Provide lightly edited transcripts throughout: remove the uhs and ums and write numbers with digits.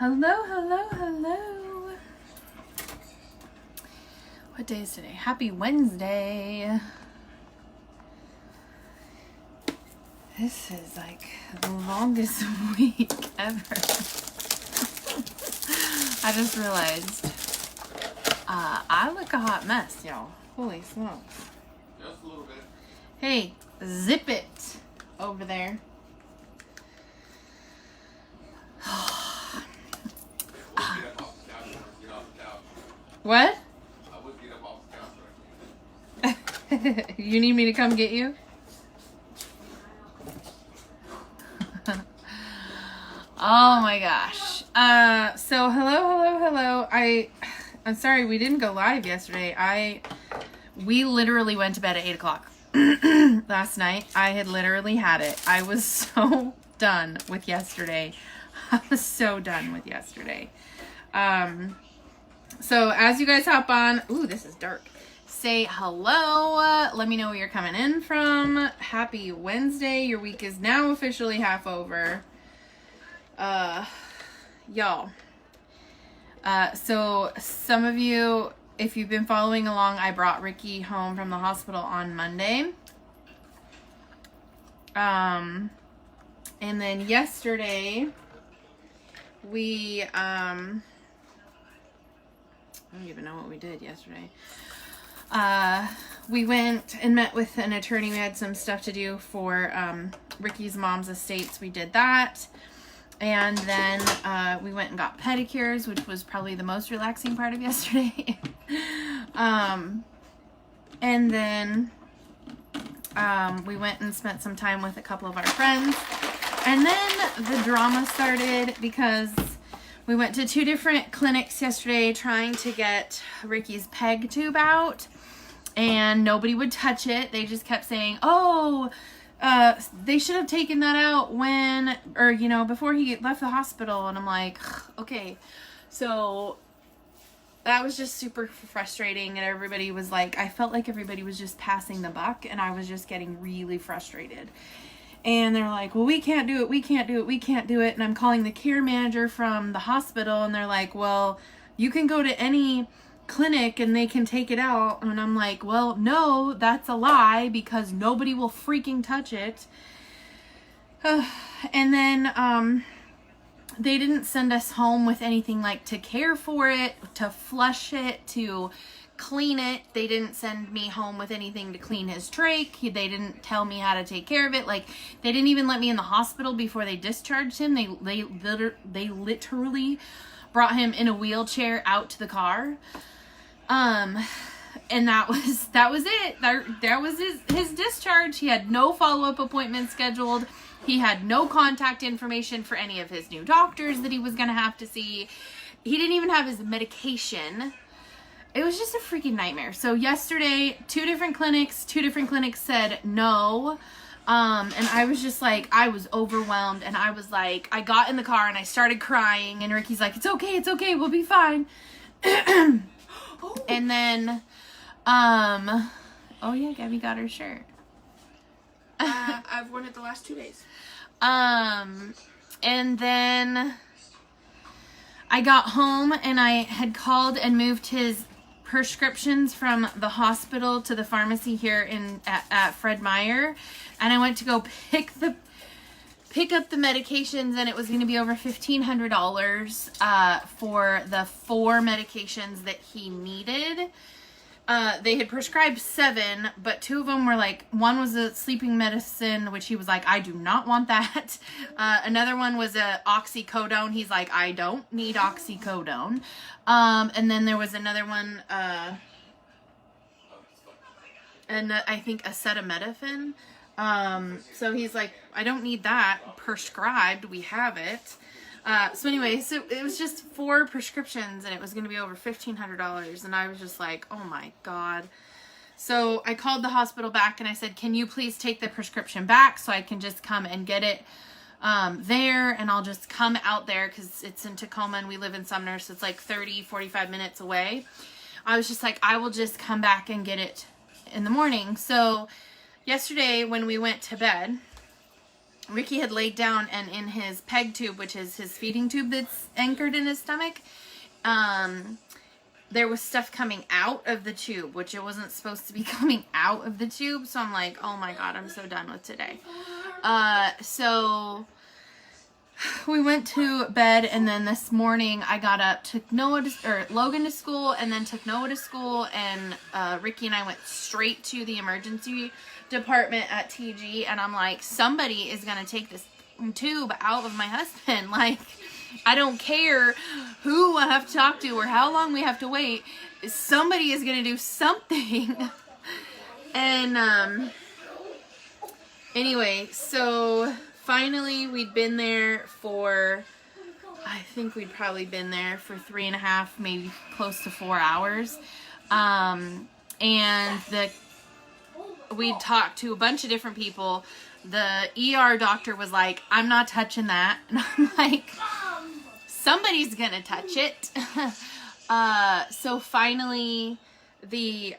Hello, hello, hello. What day is today? Happy Wednesday. This is like the longest week ever. I just realized I look a hot mess, y'all. Holy smokes. Just a little bit. Hey, zip it over there. What? I would get up off the couch, but I can't. You need me to come get you? Oh my gosh. So hello. I'm sorry we didn't go live yesterday. We literally went to bed at 8 o'clock last night. I had literally had it. I was so done with yesterday. So as you guys hop on, ooh, this is dark. Say hello. Let me know where you're coming in from. Happy Wednesday. Your week is now officially half over. Y'all. So some of you, if you've been following along, I brought Ricky home from the hospital on Monday. And then yesterday, we, I don't even know what we did yesterday. We went and met with an attorney. We had some stuff to do for Ricky's mom's estates. We did that. And then we went and got pedicures, which was probably the most relaxing part of yesterday. And then we went and spent some time with a couple of our friends. And then the drama started because we went to 2 different clinics yesterday trying to get Ricky's peg tube out, and nobody would touch it. They just kept saying, they should have taken that out before he left the hospital. And I'm like, okay. So that was just super frustrating. And everybody was like, I felt like everybody was just passing the buck, and I was just getting really frustrated. And they're like, well, we can't do it. And I'm calling the care manager from the hospital, and they're like, well, you can go to any clinic and they can take it out. And I'm like, well, no, that's a lie, because nobody will freaking touch it. And then they didn't send us home with anything like to care for it, to flush it, to clean it. They didn't send me home with anything to clean his trach. They didn't tell me how to take care of it. Like, they didn't even let me in the hospital before they discharged him. They literally brought him in a wheelchair out to the car. And that was it. That was his discharge. He had no follow-up appointment scheduled. He had no contact information for any of his new doctors that he was going to have to see. He didn't even have his medication. It was just a freaking nightmare. So yesterday, 2 different clinics said no. And I was just like, I was overwhelmed, and I was like, I got in the car and I started crying, and Ricky's like, it's okay, we'll be fine. And then, oh yeah, Gabby got her shirt. I've worn it the last 2 days. And then I got home, and I had called and moved his prescriptions from the hospital to the pharmacy here at Fred Meyer, and I went to go pick up the medications, and it was going to be over $1,500 for the 4 medications that he needed. They had prescribed 7, but 2 of them were like, one was a sleeping medicine, which he was like, I do not want that. Another one was a oxycodone. He's like, I don't need oxycodone. And then there was another one, and I think acetaminophen. So he's like, I don't need that prescribed. We have it. So anyway, so it was just 4 prescriptions, and it was going to be over $1,500. And I was just like, oh my God. So I called the hospital back, and I said, can you please take the prescription back so I can just come and get it there, and I'll just come out there, because it's in Tacoma and we live in Sumner, so it's like 45 minutes away. I was just like, I will just come back and get it in the morning. So yesterday when we went to bed, Ricky had laid down, and in his peg tube, which is his feeding tube that's anchored in his stomach, there was stuff coming out of the tube, which it wasn't supposed to be coming out of the tube. So I'm like, oh my God, I'm so done with today. So we went to bed, and then this morning I got up, took Logan to school, and then took Noah to school, and Ricky and I went straight to the emergency department at TG, and I'm like, somebody is gonna take this tube out of my husband. Like, I don't care who I have to talk to or how long we have to wait. Somebody is gonna do something. And anyway, so finally we'd been there for, I think we'd probably been there for 3.5, maybe close to 4 hours. And we talked to a bunch of different people. The ER doctor was like, I'm not touching that. And I'm like, somebody's gonna touch it. So finally the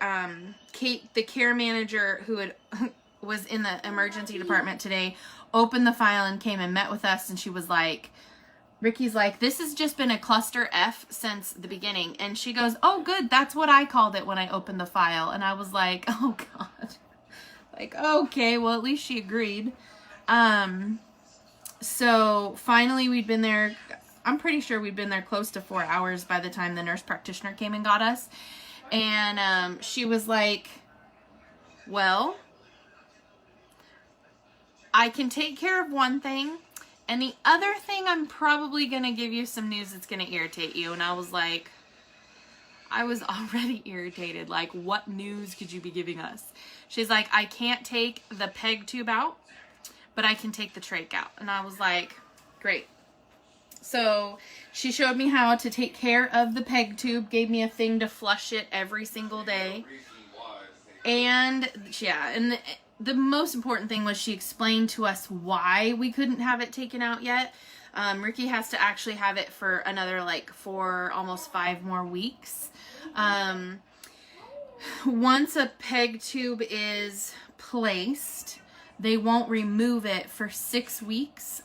care manager who was in the emergency department today opened the file and came and met with us, and she was like, Ricky's like, this has just been a cluster F since the beginning. And she goes, oh good, that's what I called it when I opened the file. And I was like, oh God. Like, okay, well at least she agreed. So finally we'd been there, I'm pretty sure we'd been there close to 4 hours by the time the nurse practitioner came and got us. And she was like, well, I can take care of one thing, and the other thing, I'm probably going to give you some news that's going to irritate you. And I was like, I was already irritated. Like, what news could you be giving us? She's like, I can't take the peg tube out, but I can take the trach out. And I was like, great. So she showed me how to take care of the peg tube, gave me a thing to flush it every single day. And yeah, and the most important thing was she explained to us why we couldn't have it taken out yet. Ricky has to actually have it for another 4, almost 5 more weeks. Once a peg tube is placed, they won't remove it for 6 weeks.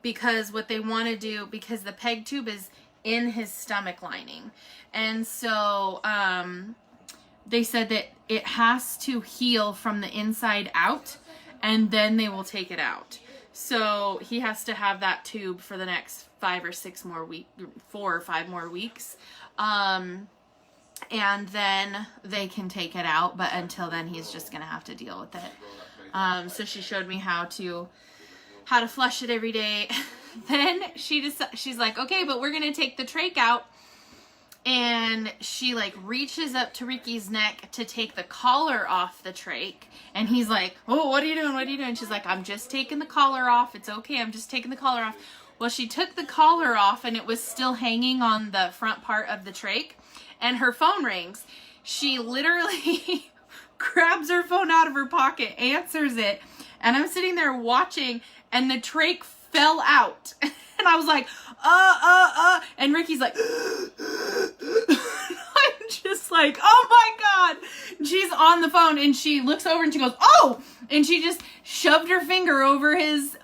Because what they want to do, because the peg tube is in his stomach lining. And so, they said that it has to heal from the inside out, and then they will take it out. So he has to have that tube for the next 4 or 5 more weeks. And then they can take it out, but until then he's just going to have to deal with it. So she showed me how to flush it every day. Then she's like, okay, but we're going to take the trach out. And she reaches up to Ricky's neck to take the collar off the trach. And he's like, oh, what are you doing? What are you doing? She's like, I'm just taking the collar off. It's okay. I'm just taking the collar off. Well, she took the collar off, and it was still hanging on the front part of the trach. And her phone rings. She literally grabs her phone out of her pocket, answers it. And I'm sitting there watching, and the trach fell out. And I was like, and Ricky's like, I'm just like, oh my God. And she's on the phone, and she looks over and she goes, oh, and she just shoved her finger over his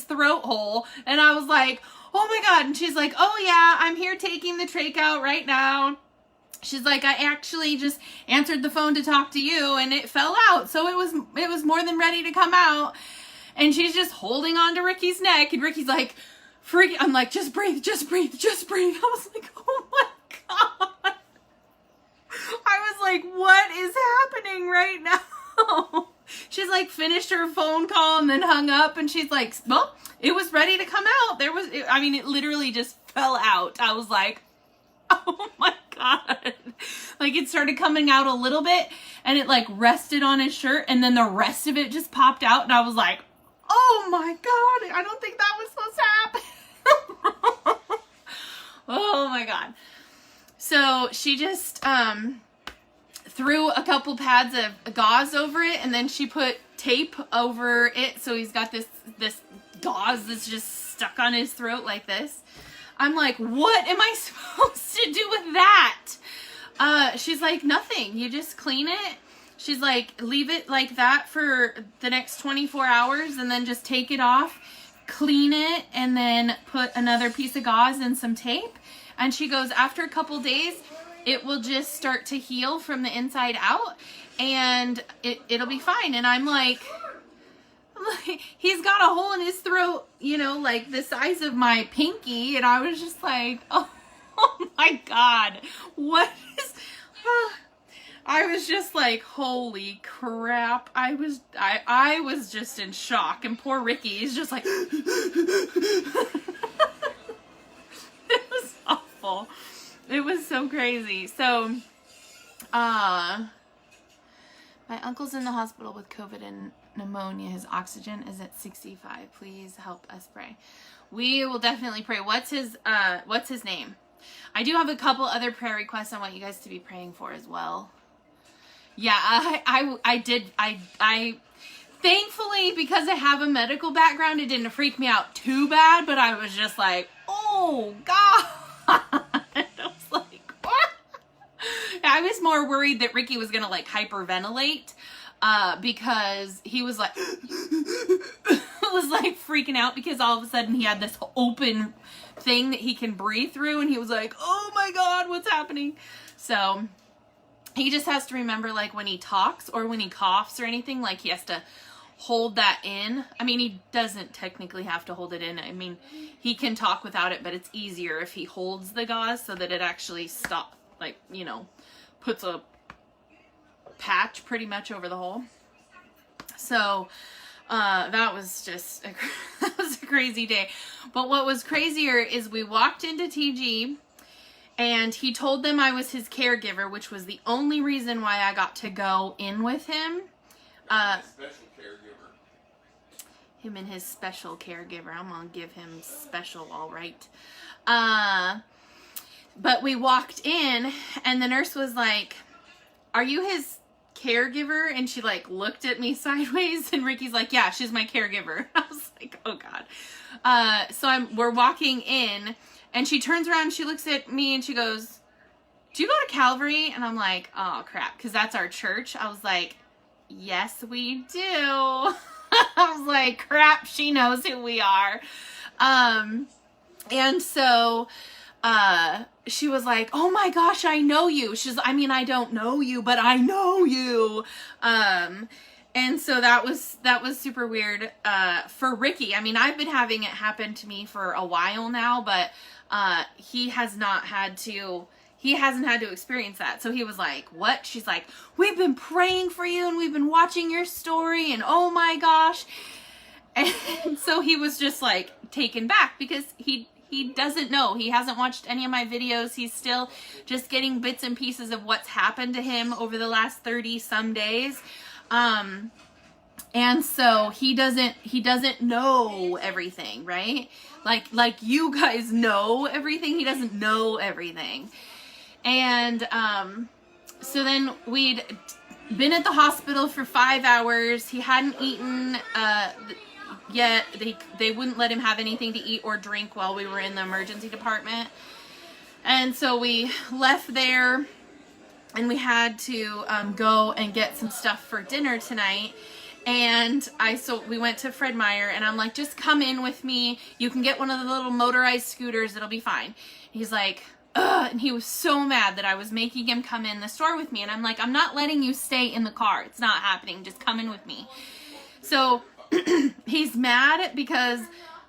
throat hole. And I was like, oh my God. And she's like, oh yeah, I'm here taking the trach out right now. She's like, I actually just answered the phone to talk to you, and it fell out. So it was more than ready to come out. And she's just holding on to Ricky's neck, and Ricky's like, I'm like, just breathe, just breathe, just breathe. I was like, oh my God. I was like, what is happening right now? She's like, finished her phone call and then hung up, and she's like, well, it was ready to come out. It literally just fell out. I was like, oh my God. It started coming out a little bit, and it rested on his shirt, and then the rest of it just popped out, and I was like, oh my God, I don't think that was supposed to happen. Oh my God. So she just threw a couple pads of gauze over it, and then she put tape over it, so he's got this gauze that's just stuck on his throat like this. I'm like, what am I supposed to do with that? She's like, nothing. You just clean it, She's like, leave it like that for the next 24 hours and then just take it off, clean it, and then put another piece of gauze and some tape. And she goes, after a couple days, it will just start to heal from the inside out and it'll be fine. And I'm like, he's got a hole in his throat, you know, like the size of my pinky. And I was just like, oh my God, what is... I was just like, holy crap. I was just in shock. And poor Ricky is just like, it was awful. It was so crazy. So, my uncle's in the hospital with COVID and pneumonia. His oxygen is at 65. Please help us pray. We will definitely pray. What's his name? I do have a couple other prayer requests I want you guys to be praying for as well. Yeah, I did. Thankfully, because I have a medical background, it didn't freak me out too bad, but I was just like, oh God. I was like, what? I was more worried that Ricky was going to like hyperventilate, because he was like, was like freaking out because all of a sudden he had this open thing that he can breathe through, and he was like, oh my God, what's happening? So he just has to remember, like, when he talks or when he coughs or anything, like, he has to hold that in. I mean, he doesn't technically have to hold it in. I mean, he can talk without it, but it's easier if he holds the gauze so that it actually stops, like, you know, puts a patch pretty much over the hole. So, that was just, that was a crazy day. But what was crazier is we walked into TG, and he told them I was his caregiver, which was the only reason why I got to go in with him. Special caregiver. Him and his special caregiver. I'm going to give him special, all right. But we walked in, and the nurse was like, are you his caregiver? And she like looked at me sideways, and Ricky's like, yeah, she's my caregiver. I was like, oh God. So we're walking in, and she turns around, she looks at me, and she goes, do you go to Calvary? And I'm like, oh crap, because that's our church. I was like, yes, we do. I was like, crap, she knows who we are. And so she was like, oh my gosh, I know you. I don't know you, but I know you. And so that was super weird, for Ricky. I mean, I've been having it happen to me for a while now, but, he hasn't had to experience that. So he was like, what? She's like, we've been praying for you and we've been watching your story and oh my gosh. And so he was just like taken back because he doesn't know. He hasn't watched any of my videos. He's still just getting bits and pieces of what's happened to him over the last 30 some days. And so he doesn't know everything, right? Like you guys know everything. He doesn't know everything. And, so then we'd been at the hospital for 5 hours. He hadn't eaten, yet. They wouldn't let him have anything to eat or drink while we were in the emergency department. And so we left there, and we had to, go and get some stuff for dinner tonight. And we went to Fred Meyer, and I'm like, just come in with me. You can get one of the little motorized scooters. It'll be fine. He's like, ugh. And he was so mad that I was making him come in the store with me. And I'm like, I'm not letting you stay in the car. It's not happening. Just come in with me. So he's mad because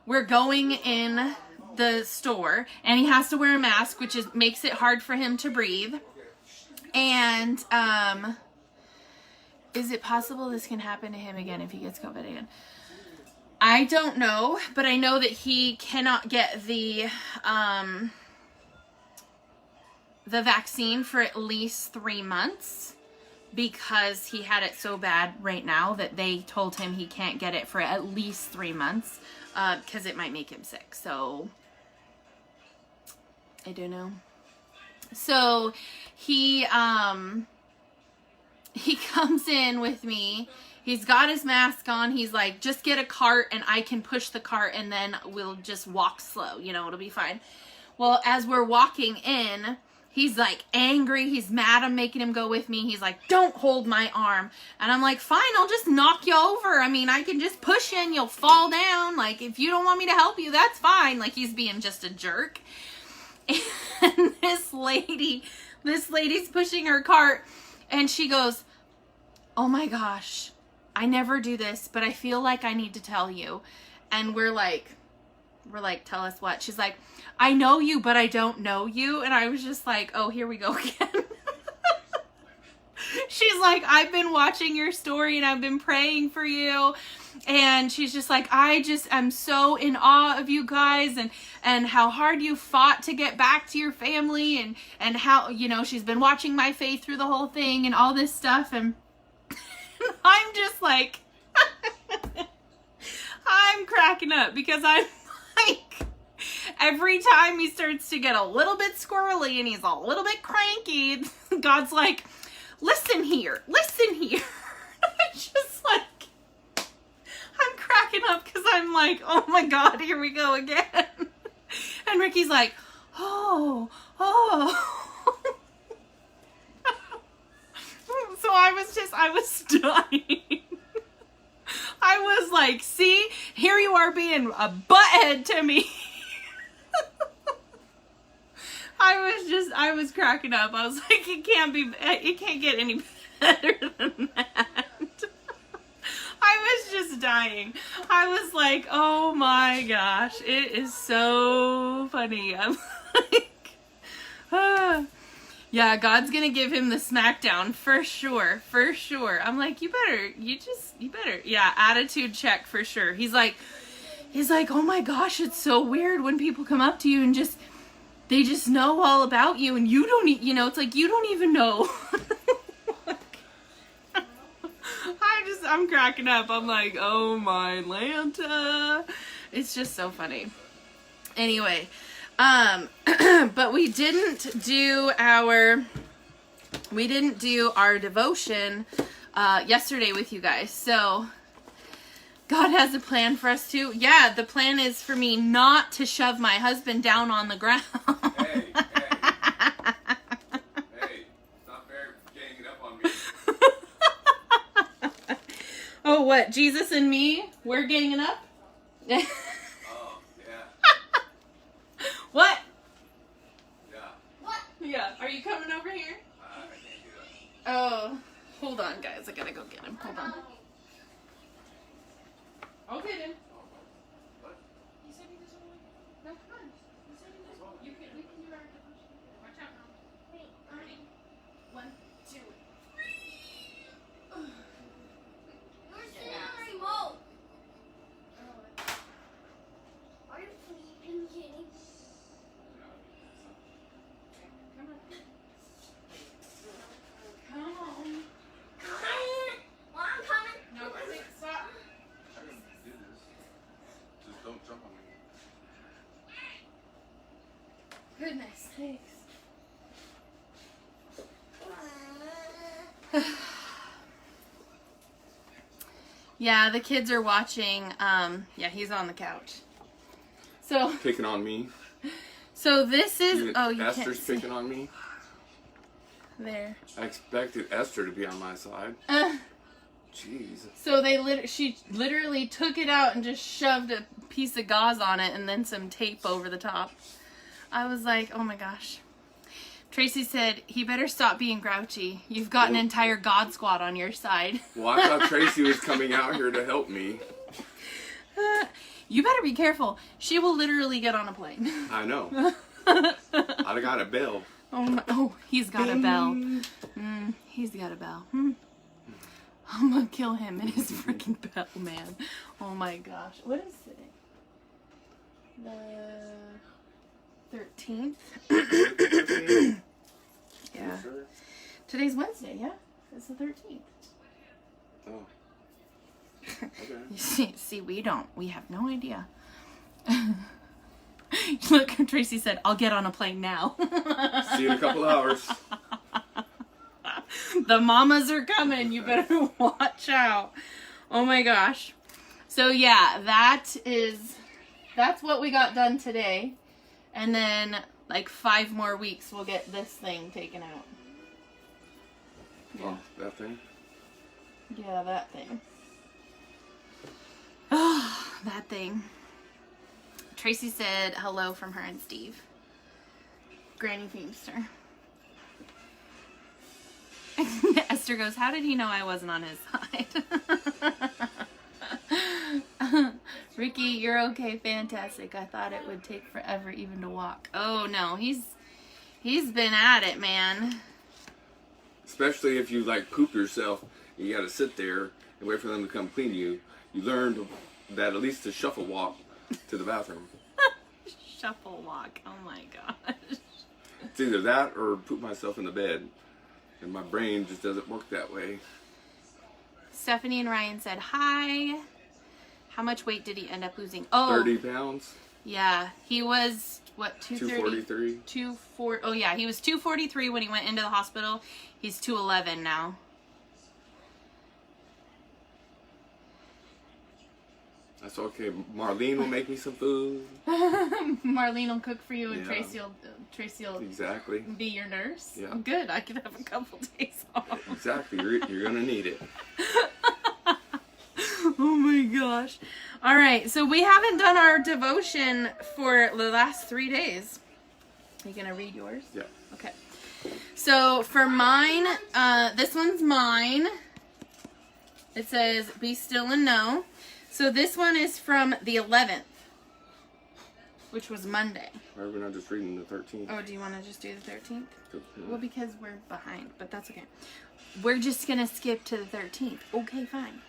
we're going in the store, and he has to wear a mask, which makes it hard for him to breathe. And, is it possible this can happen to him again if he gets COVID again? I don't know, but I know that he cannot get the vaccine for at least 3 months because he had it so bad right now that they told him he can't get it for at least 3 months because it might make him sick. So, I don't know. So, he comes in with me. He's got his mask on. He's like, just get a cart and I can push the cart and then we'll just walk slow. You know, it'll be fine. Well, as we're walking in, He's like angry. He's mad I'm making him go with me. He's like, don't hold my arm. And I'm like, fine, I'll just knock you over. I mean, I can just push you and you'll fall down. Like, if you don't want me to help you, that's fine. Like, he's being just a jerk. And this lady's pushing her cart, and she goes, oh my gosh, I never do this, but I feel like I need to tell you. And we're like, tell us what? She's like, I know you, but I don't know you. And I was just like, oh, here we go again. She's like, I've been watching your story and I've been praying for you. And she's just like, I'm so in awe of you guys and how hard you fought to get back to your family and how, you know, she's been watching my faith through the whole thing and all this stuff. And I'm just like, I'm cracking up because I'm like, every time he starts to get a little bit squirrely and he's a little bit cranky, God's like, listen here. I'm just like, I'm cracking up because I'm like, oh my God, here we go again. And Ricky's like, oh. So I was dying. I was like, see, here you are being a butthead to me. I was cracking up. I was like, it can't get any better than that. I was just dying. I was like, oh my gosh, it is so funny. I'm like, yeah, God's gonna give him the smackdown for sure. I'm like, you better, yeah, attitude check for sure. He's like, oh my gosh, it's so weird when people come up to you and they just know all about you and you don't, it's like, you don't even know. I'm cracking up. I'm like, oh my Lanta. It's just so funny. Anyway, but we didn't do our devotion yesterday with you guys. So God has a plan for us too. Yeah, the plan is for me not to shove my husband down on the ground. Hey, not fair ganging up on me. Oh, what? Jesus and me? We're ganging up? Oh, yeah. What? Yeah. What? Yeah. Are you coming over here? I can't do that. Oh, hold on, guys. I gotta go get him. Hold on. I'll get him. What? You said he doesn't want to. No, come on. You said he doesn't. We can do our devotion. Watch out now. Hey, ready? 1, 2, 3. You're sitting on the remote. Are you freaking kidding? Come on. Come on. Well, I'm coming. No, I think stop. I can do this. Just don't jump on me. Goodness sakes. Yeah, the kids are watching. Yeah, he's on the couch. So Picking on me. this is. Oh, you can't Esther's see. picking on me. There. I expected Esther to be on my side. Jeez. So she literally took it out and just shoved a piece of gauze on it and then some tape over the top. I was like, oh my gosh. Tracy said, he better stop being grouchy. You've got an entire God squad on your side. Well, I thought Tracy was coming out here to help me. You better be careful. She will literally get on a plane. I know. I'd have got a bell. Oh, he's got a bell. He's got a bell. I'm gonna kill him in his freaking bell, man. Oh my gosh. What is today? The 13th? Yeah. Sure? Today's Wednesday, yeah? It's the 13th. Oh. Okay. You see, we have no idea. Look, Tracy said, I'll get on a plane now. See you in a couple hours. The mamas are coming. You better watch out. Oh my gosh. So yeah, that's what we got done today. And then like 5 more weeks, we'll get this thing taken out. Oh, that thing? Yeah, that thing. Oh, that thing. Tracy said hello from her and Steve. Granny Feemster. Esther goes, how did he know I wasn't on his side? Ricky, you're okay, fantastic. I thought it would take forever even to walk. Oh no, he's been at it, man. Especially if you like poop yourself, you gotta sit there and wait for them to come clean you. You learned that at least to shuffle walk to the bathroom. Shuffle walk. Oh my gosh. It's either that or poop myself in the bed. And my brain just doesn't work that way. Stephanie and Ryan said hi. How much weight did he end up losing? Oh, 30 pounds? yeah. He was, what, 230? 243? Oh, yeah. He was 243 when he went into the hospital. He's 211 now. That's okay. Marlene will make me some food. Marlene will cook for you, and Yeah. Tracy will Exactly. be your nurse. Yeah. Good. I could have a couple days off. Exactly. You're gonna need it. Oh my gosh. All right. So we haven't done our devotion for the last 3 days. Are you going to read yours? Yeah. Okay. So for mine, this one's mine. It says, be still and know. So this one is from the 11th, which was Monday. Why are we not just reading the 13th? Oh, do you want to just do the 13th? Well, because we're behind, but that's okay. We're just going to skip to the 13th. Okay, fine.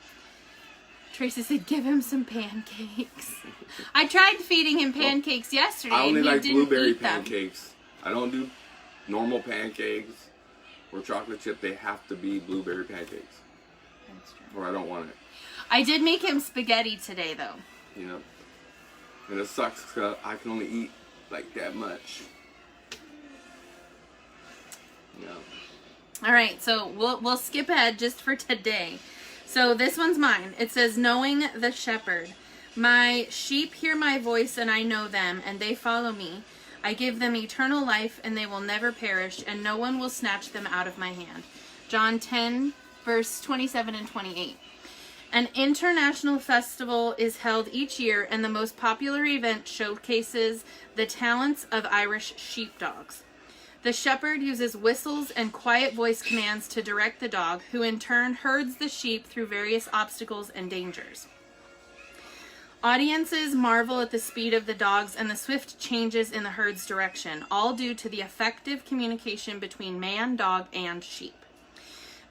Tracy said, give him some pancakes. I tried feeding him pancakes yesterday, I only and he like didn't blueberry eat them. pancakes. I don't do normal pancakes or chocolate chip. They have to be blueberry pancakes, That's true. or I don't want it. I did make him spaghetti today, though. You know, and it sucks because I can only eat like that much. Yeah. All right, so we'll skip ahead just for today. So this one's mine. It says, knowing the shepherd. My sheep hear my voice, and I know them, and they follow me. I give them eternal life, and they will never perish, and no one will snatch them out of my hand. John 10, verse 27 and 28. An international festival is held each year, and the most popular event showcases the talents of Irish sheepdogs. The shepherd uses whistles and quiet voice commands to direct the dog, who in turn herds the sheep through various obstacles and dangers. Audiences marvel at the speed of the dogs and the swift changes in the herd's direction, all due to the effective communication between man, dog, and sheep.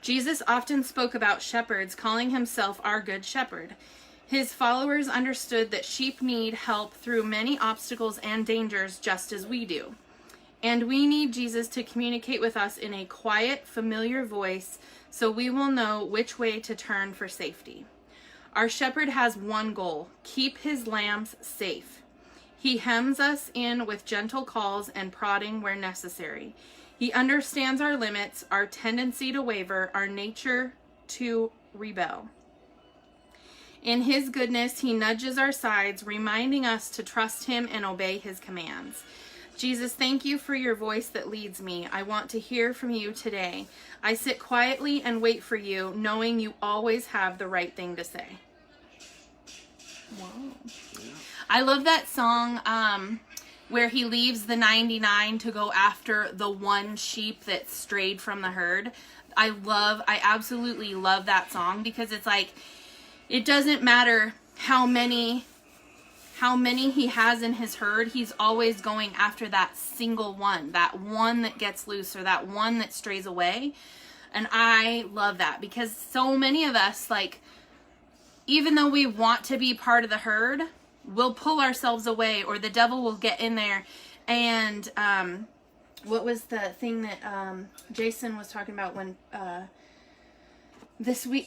Jesus often spoke about shepherds, calling himself our good shepherd. His followers understood that sheep need help through many obstacles and dangers just as we do. And we need Jesus to communicate with us in a quiet, familiar voice so we will know which way to turn for safety. Our shepherd has one goal: keep his lambs safe. He hems us in with gentle calls and prodding where necessary. He understands our limits, our tendency to waver, our nature to rebel. In his goodness, he nudges our sides, reminding us to trust him and obey his commands. Jesus, thank you for your voice that leads me. I want to hear from you today. I sit quietly and wait for you, knowing you always have the right thing to say. Whoa. Yeah. I love that song where he leaves the 99 to go after the one sheep that strayed from the herd. I absolutely love that song, because it's like, it doesn't matter how many he has in his herd, he's always going after that single one, that one that gets loose or that one that strays away. And I love that, because so many of us, like, even though we want to be part of the herd, we'll pull ourselves away, or the devil will get in there. And what was the thing that Jason was talking about when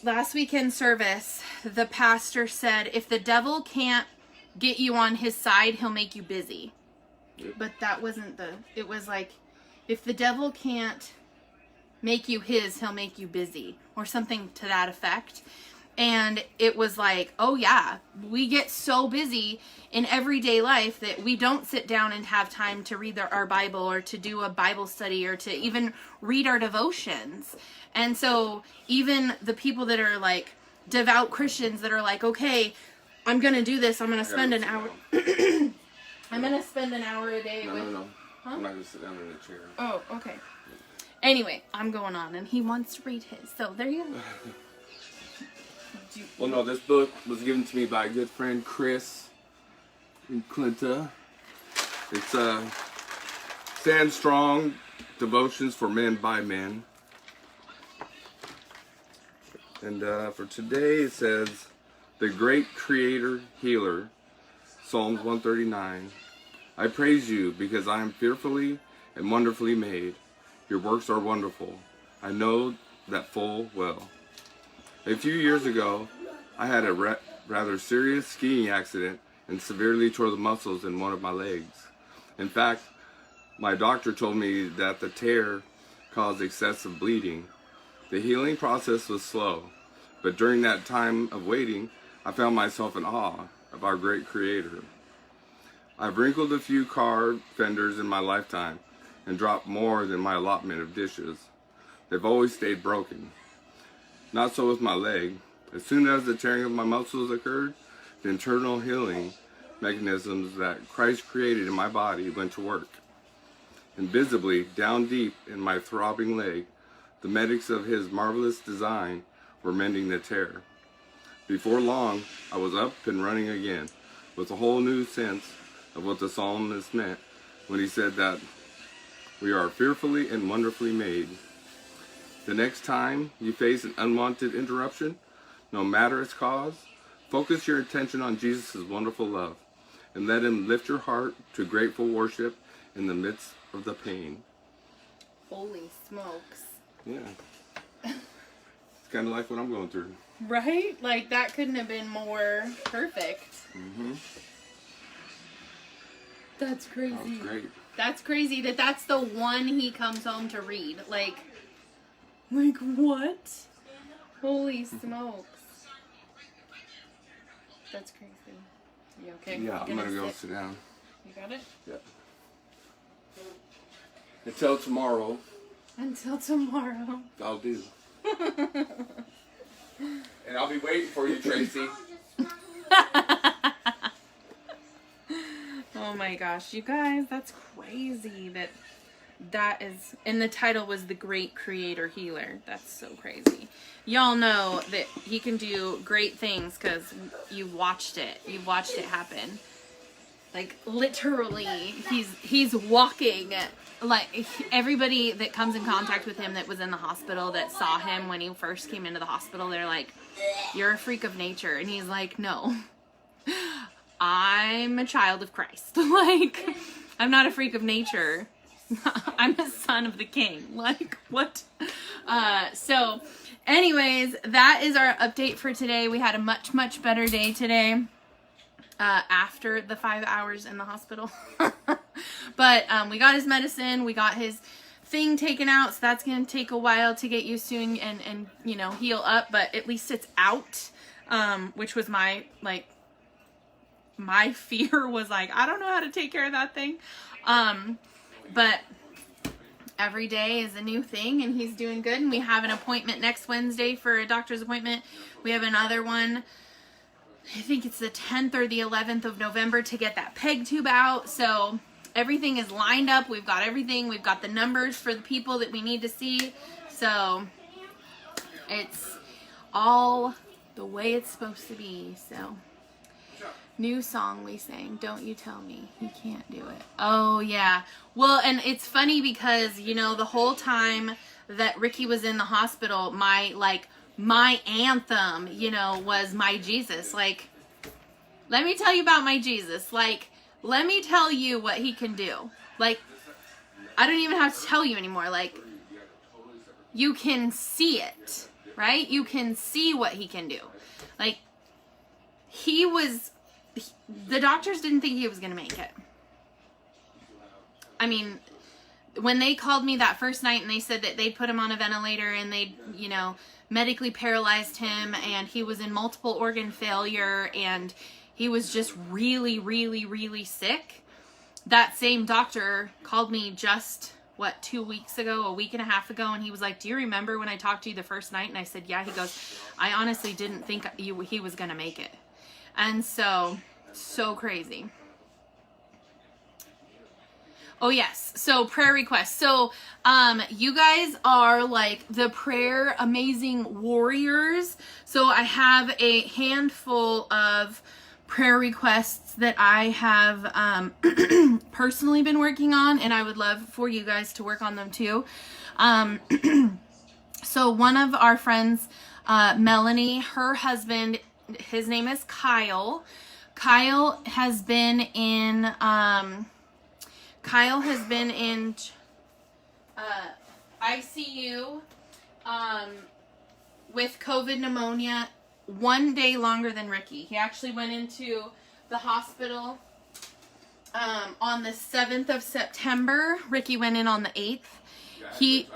last weekend service, the pastor said, if the devil can't get you on his side, he'll make you busy. Yep. But that wasn't it was like, if the devil can't make you his, he'll make you busy, or something to that effect. And it was like, oh yeah, we get so busy in everyday life that we don't sit down and have time to read our Bible or to do a Bible study or to even read our devotions. And so even the people that are like devout Christians that are like, okay, I'm going to do this. I'm going to spend an hour. I'm going to spend an hour a day with... No. Huh? I'm not going to sit down in a chair. Oh, okay. Anyway, I'm going on, and he wants to read his. So there you go. Well, no, this book was given to me by a good friend, Chris in Clinta. It's Stand Strong, Devotions for Men by Men. And for today it says, The Great Creator Healer, Psalms 139. I praise you because I am fearfully and wonderfully made. Your works are wonderful. I know that full well. A few years ago, I had a rather serious skiing accident and severely tore the muscles in one of my legs. In fact, my doctor told me that the tear caused excessive bleeding. The healing process was slow, but during that time of waiting, I found myself in awe of our great Creator. I've wrinkled a few car fenders in my lifetime and dropped more than my allotment of dishes. They've always stayed broken. Not so with my leg. As soon as the tearing of my muscles occurred, the internal healing mechanisms that Christ created in my body went to work. Invisibly, down deep in my throbbing leg, the medics of His marvelous design were mending the tear. Before long, I was up and running again, with a whole new sense of what the psalmist meant when he said that we are fearfully and wonderfully made. The next time you face an unwanted interruption, no matter its cause, focus your attention on Jesus' wonderful love and let Him lift your heart to grateful worship in the midst of the pain. Holy smokes. Yeah. It's kind of like what I'm going through. Right? Like, that couldn't have been more perfect. Mm-hmm. That's crazy. That was great. That's crazy that that's the one he comes home to read. Like what? Holy smokes. That's crazy. You okay? Yeah, You I'm gonna go sit? sit down. You got it? Yeah. Until tomorrow, Until tomorrow. I'll do. And I'll be waiting for you, Tracy. Oh my gosh, you guys, that's crazy that is, and the title was The Great Creator Healer. That's so crazy. Y'all know that he can do great things because you watched it. You watched it happen. Like, literally, he's walking. Like, everybody that comes in contact with him that was in the hospital that saw him when he first came into the hospital, they're like, you're a freak of nature. And he's like, no. I'm a child of Christ. Like, I'm not a freak of nature. I'm a son of the King. Like, what? So, anyways, that is our update for today. We had a much, much better day today after the 5 hours in the hospital. But we got his medicine. We got his thing taken out. So that's going to take a while to get used to and you know, heal up. But at least it's out, which was my fear was like, I don't know how to take care of that thing. But every day is a new thing and he's doing good. And we have an appointment next Wednesday for a doctor's appointment. We have another one, I think it's the 10th or the 11th of November to get that peg tube out. So everything is lined up. We've got everything. We've got the numbers for the people that we need to see. So it's all the way it's supposed to be. So new song we sang, Don't You Tell Me He Can't Do It. Oh, yeah. Well, and it's funny because, you know, the whole time that Ricky was in the hospital, my anthem, you know, was My Jesus. Like, let me tell you about my Jesus. Like, let me tell you what he can do. Like, I don't even have to tell you anymore. Like, you can see it, right? You can see what he can do. Like, the doctors didn't think he was going to make it. I mean, when they called me that first night and they said that they put him on a ventilator and they, you know, medically paralyzed him, and he was in multiple organ failure, and he was just really, really, really sick. That same doctor called me just, 2 weeks ago, a week and a half ago, and he was like, do you remember when I talked to you the first night? And I said, yeah. He goes, I honestly didn't think he was going to make it. And so crazy. Oh, yes. So prayer requests. So, you guys are like the prayer amazing warriors. So I have a handful of prayer requests that I have personally been working on, and I would love for you guys to work on them too. So one of our friends, Melanie, her husband, his name is Kyle. Kyle has been in ICU with COVID pneumonia 1 day longer than Ricky. He actually went into the hospital on the 7th of September. Ricky went in on the 8th. He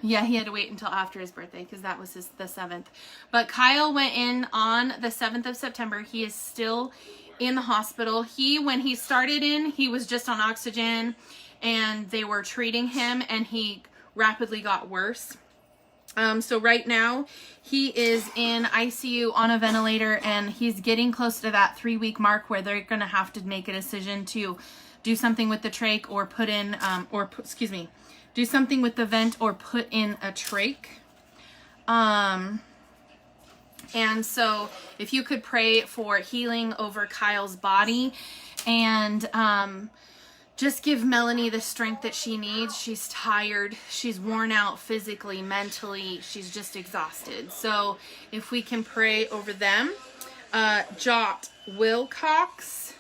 had to wait until after his birthday because that was the 7th. But Kyle went in on the 7th of September. He is still in the hospital. When he started in, he was just on oxygen and they were treating him, and he rapidly got worse. So right now he is in ICU on a ventilator, and he's getting close to that 3-week mark where they're going to have to make a decision to do something with the trach or put in, do something with the vent or put in a trach. And so if you could pray for healing over Kyle's body, and just give Melanie the strength that she needs. She's tired. She's worn out physically, mentally. She's just exhausted. So if we can pray over them. Jot Wilcox,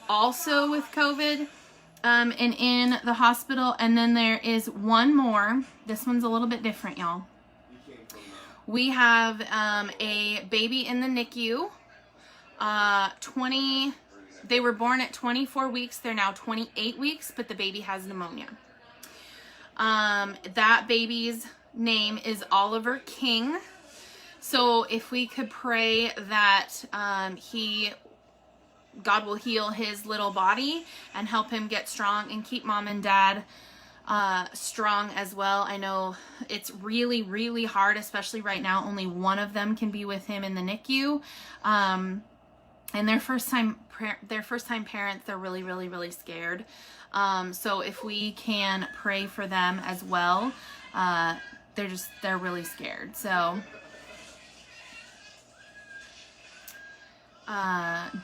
also with COVID, and in the hospital. And then there is one more. This one's a little bit different, y'all. We have a baby in the NICU. They were born at 24 weeks. They're now 28 weeks, but the baby has pneumonia. That baby's name is Oliver King. So if we could pray that God will heal his little body and help him get strong and keep mom and dad strong as well. I know it's really, really hard, especially right now. Only one of them can be with him in the NICU. And their first time parents, they're really, really, really scared. So if we can pray for them as well, they're really scared. So,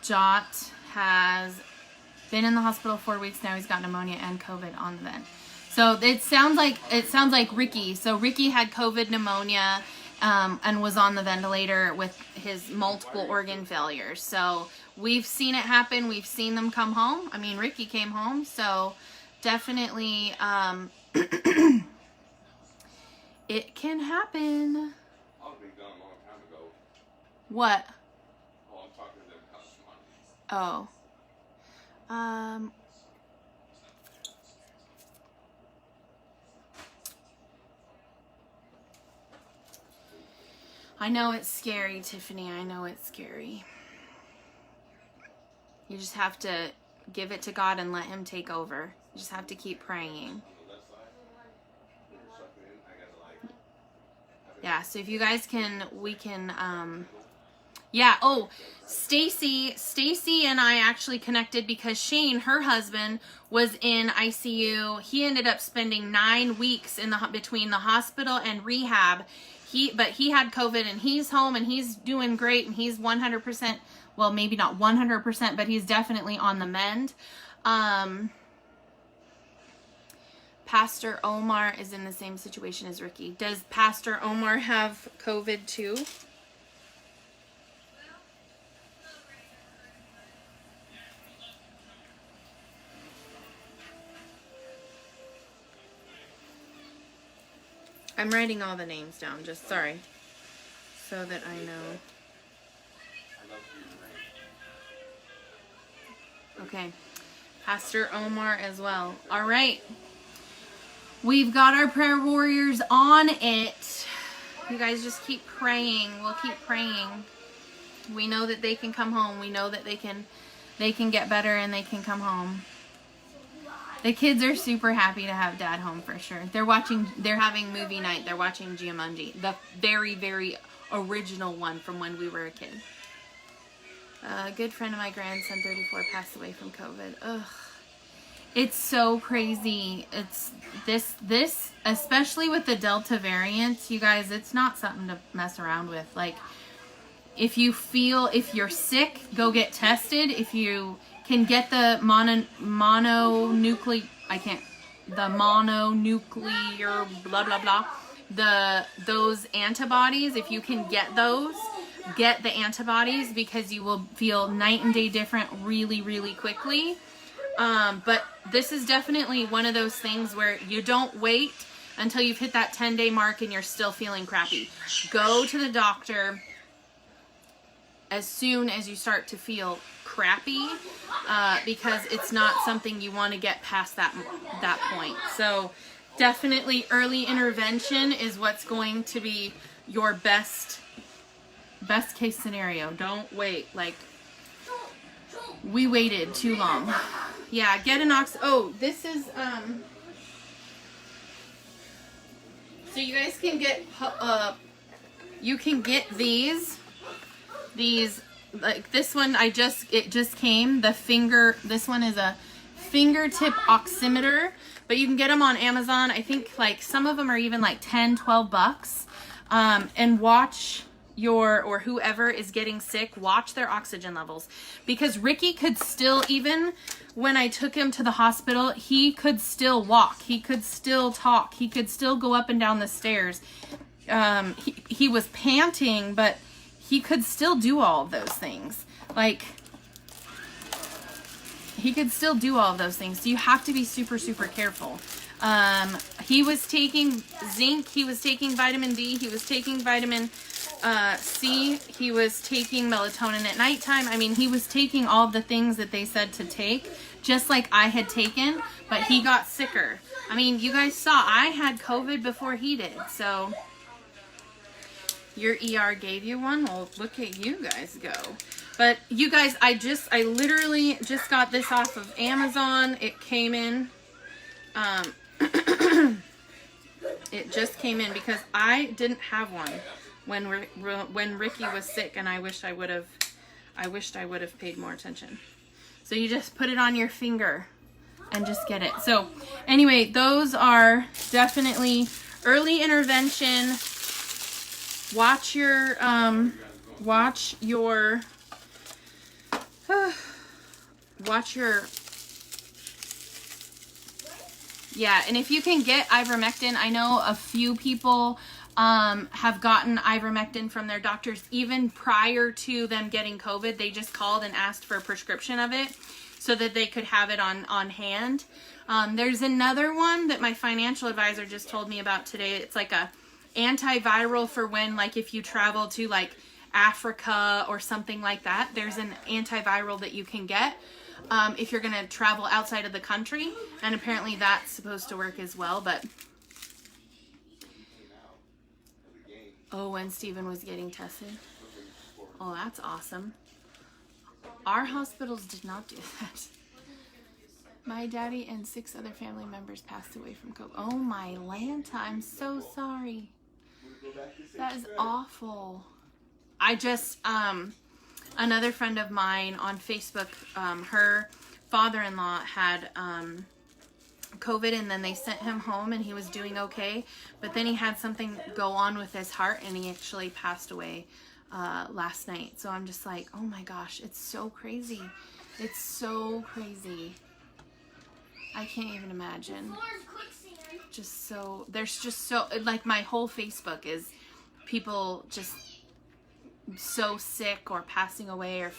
Jot has been in the hospital 4 weeks now. He's got pneumonia and COVID on the vent. So it sounds like Ricky. So Ricky had COVID pneumonia, and was on the ventilator with his multiple organ failures. So we've seen it happen. We've seen them come home. I mean, Ricky came home. So definitely, it can happen. I would be done a long time ago. What? Oh, I'm talking to them customers. Oh. I know it's scary, Tiffany. I know it's scary. You just have to give it to God and let him take over. You just have to keep praying. Yeah, so if you guys can, we can, yeah. Oh, Stacy and I actually connected because Shane, her husband, was in ICU. He ended up spending 9 weeks between the hospital and rehab. But he had COVID, and he's home, and he's doing great, and he's 100%, well, maybe not 100%, but he's definitely on the mend. Pastor Omar is in the same situation as Ricky. Does Pastor Omar have COVID too? I'm writing all the names down, just sorry, so that I know. Okay, Pastor Omar as well. All right, we've got our prayer warriors on it. You guys just keep praying. We'll keep praying. We know that they can come home. We know that they can get better and they can come home. The kids are super happy to have Dad home for sure. They're having movie night. They're watching Jumanji, the very, very original one from when we were a kid. A good friend of my grandson, 34, passed away from COVID. Ugh. It's so crazy. It's this, especially with the Delta variant, you guys, it's not something to mess around with. Like, if you're sick, go get tested. If you can get the mononuclear blah blah blah, those antibodies, if you can get those, get the antibodies, because you will feel night and day different really, really quickly. But this is definitely one of those things where you don't wait until you've hit that 10-day mark and you're still feeling crappy. Go to the doctor as soon as you start to feel crappy, because it's not something you want to get past that point. So definitely early intervention is what's going to be your best case scenario. Don't wait. Like, we waited too long. Yeah, get an this is so you guys can get you can get these like this one. It just came, this one is a fingertip oximeter, but you can get them on Amazon. I think like some of them are even like $10-12. And watch or whoever is getting sick, watch their oxygen levels, because Ricky could still, even when I took him to the hospital, he could still walk, he could still talk, he could still go up and down the stairs. He was panting, but he could still do all of those things. Like, he could still do all of those things. So you have to be super, super careful. He was taking zinc, he was taking vitamin D, he was taking vitamin C, he was taking melatonin at nighttime. I mean, he was taking all of the things that they said to take, just like I had taken, but he got sicker. I mean, you guys saw I had COVID before he did, so your ER gave you one? Well, look at you guys go. But you guys, I literally just got this off of Amazon. It came in, it just came in because I didn't have one when Ricky was sick, and I wished I would have paid more attention. So you just put it on your finger and just get it. So anyway, those are definitely early intervention. Watch your yeah, and if you can get ivermectin, I know a few people have gotten ivermectin from their doctors even prior to them getting COVID. They just called and asked for a prescription of it so that they could have it on hand. There's another one that my financial advisor just told me about today. It's like a antiviral for when, like, if you travel to like Africa or something like that. There's an antiviral that you can get if you're going to travel outside of the country, and apparently that's supposed to work as well. But when Steven was getting tested, that's awesome. Our hospitals did not do that. My daddy and 6 other family members passed away from COVID. Oh my Lanta, I'm so sorry. That is awful. I just, another friend of mine on Facebook, her father-in-law had COVID, and then they sent him home and he was doing okay, but then he had something go on with his heart and he actually passed away last night. So I'm just like, oh my gosh, it's so crazy. It's so crazy. I can't even imagine. There's just so, like, my whole Facebook is people just so sick or passing away or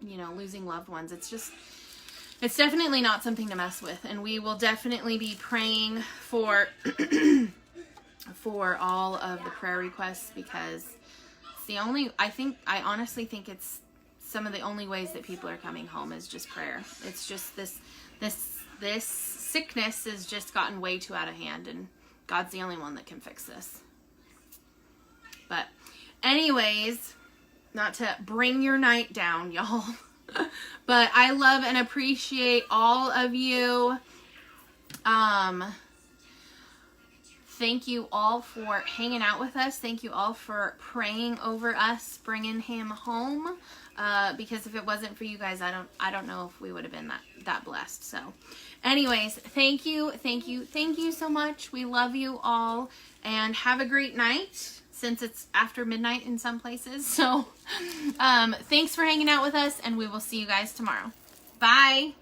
losing loved ones. It's definitely not something to mess with, and we will definitely be praying for for all of the prayer requests, because it's I honestly think it's some of the only ways that people are coming home is just prayer. It's just this sickness has just gotten way too out of hand, and God's the only one that can fix this. But anyways, not to bring your night down, y'all. But I love and appreciate all of you. Thank you all for hanging out with us. Thank you all for praying over us, bringing him home. Because if it wasn't for you guys, I don't know if we would have been that blessed. So anyways, thank you so much. We love you all, and have a great night, since it's after midnight in some places. So thanks for hanging out with us, and we will see you guys tomorrow. Bye.